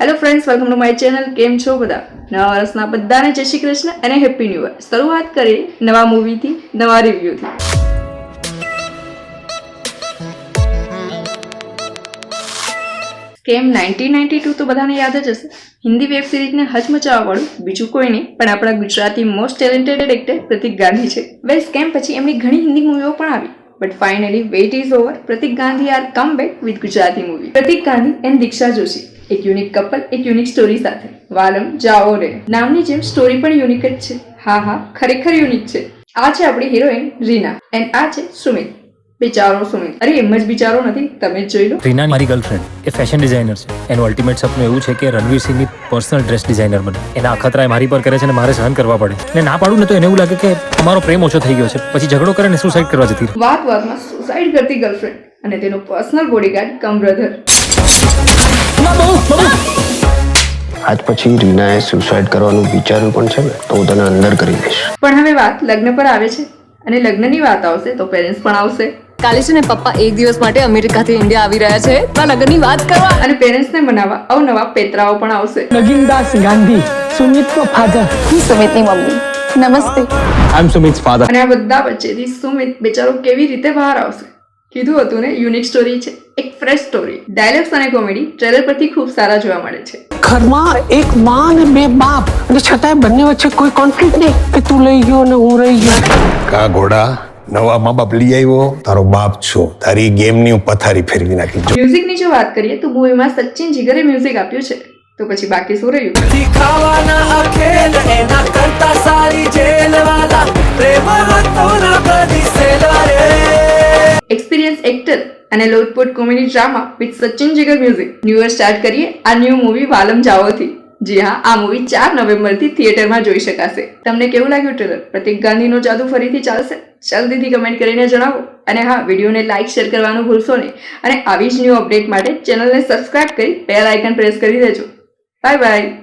Hello friends, welcome to my channel. કેમ છો બધા? નવા વર્ષના બધાને જય શ્રી કૃષ્ણ અને હેપી ન્યૂ યર. શરૂઆત કરીએ નવા મૂવીથી, નવા રિવ્યૂથી. સ્કેમ 1992 તો બધાને યાદ જ હશે. હિન્દી વેબ સિરીઝને હચમચાવવાવાળું બીજું કોઈ નહીં પણ આપણા ગુજરાતી મોસ્ટ ટેલેન્ટેડ એક્ટર પ્રતિક ગાંધી છે. વેલ, સ્કેમ પછી એમની ઘણી હિન્દી મૂવીઓ પણ આવી. But finally wait is over. Pratik Gandhi are come back with Gujarati movie. Pratik Gandhi and Diksha Joshi, એક યુનિક કપલ, એક યુનિક સ્ટોરી સાથે. વાલમ જાઓ રે નામની જેમ સ્ટોરી પણ યુનિક જ છે. હા, ખરેખર યુનિક છે. આ છે આપણી હિરોઈન રીના એન્ડ આ છે સુમિત. બિચારો સુમિત, અરે એમ જ બિચારો નથી, તમે જ જોઈ લો. રીના મારી ગર્લફ્રેન્ડ, એ ફેશન ડિઝાઇનર છે. એનું અલ્ટિમેટ સપનું એવું છે કે રણવીર સિંહની પર્સનલ ડ્રેસ ડિઝાઇનર બને. એના અખતરા મારી પર કરે છે અને મારે સહન કરવા પડે. ને ના પાડું ને તો એને એવું લાગે કે અમારો પ્રેમ ઓછો થઈ ગયો છે, પછી ઝઘડો કરે ને સુસાઇડ કરવા જતી રહે. વાતમાં સુસાઇડ કરતી ગર્લફ્રેન્ડ અને તેનો પર્સનલ બોડીગાર્ડ કમ બ્રધર. આજ પછી રીનાએ સુસાઇડ કરવાનું વિચાર્યું પણ છે ને, તો હું તને અંદર કરી દઈશ. પણ હવે વાત લગ્ન પર આવે છે અને લગ્નની વાત આવશે તો પેરેન્ટ્સ પણ આવશે. કાલે છે ને પપ્પા એક દિવસ માટે અમેરિકાથી ઇન્ડિયા આવી રહ્યા છે તો લગ્નની વાત કરવા અને પેરેન્ટ્સને મનાવવા અવનવા પેતરાઓ પણ આવશે. નગીનદાસ ગાંધી, સુમિતનો ફાધર. હું સુમિતની મમ્મી. નમસ્તે. આઈ એમ સુમિત's father. અને આ બધા વચ્ચેથી સુમિત બેચારો કેવી રીતે બહાર આવશે? કીધું હતું ને, યુનિક સ્ટોરી છે, એક ફ્રેશ સ્ટોરી. ડાયલોગ્સ અને કોમેડી ટ્રેલર પરથી ખૂબ સારા જોવા મળે છે. ઘરમાં એક માં અને બે બાપ, અને છતાંય બંને વચ્ચે કોઈ કોન્ફ્લિક્ટ નહીં કે તું લઈ ગયો અને હું રહી ગયો. કા ઘોડા, નવા મા બાપ લઈ આવ્યો, તારો બાપ છો, તારી ગેમની હું પથારી ફેરવી નાખી. મ્યુઝિકની જો વાત કરીએ તો મૂવીમાં સચિન જીગરે મ્યુઝિક આપ્યું છે. તો પછી બાકી શું રહ્યું? એક્સપિરિયન્સ એક્ટર અને લોટપોટ comedy drama with Sachin Jigar music. New year start કરીએ આ ન્યૂ મૂવી વાલમ જાઓથી. જી હા, આ મૂવી 4 નવેમ્બરથી થિયેટરમાં જોઈ શકાશે. તમને કેવું લાગ્યું ટ્રેલર? પ્રતિક ગાંધીનો જાદુ ફરીથી ચાલશે? જલ્દીથી કમેન્ટ કરીને જણાવો. અને હા, વિડીયોને લાઇક શેર કરવાનું ભૂલશો નહીં. અને આવી જ ન્યૂ અપડેટ માટે ચેનલને સબસ્ક્રાઇબ કરી બેલ આઇકન પ્રેસ કરી દેજો. Bye bye.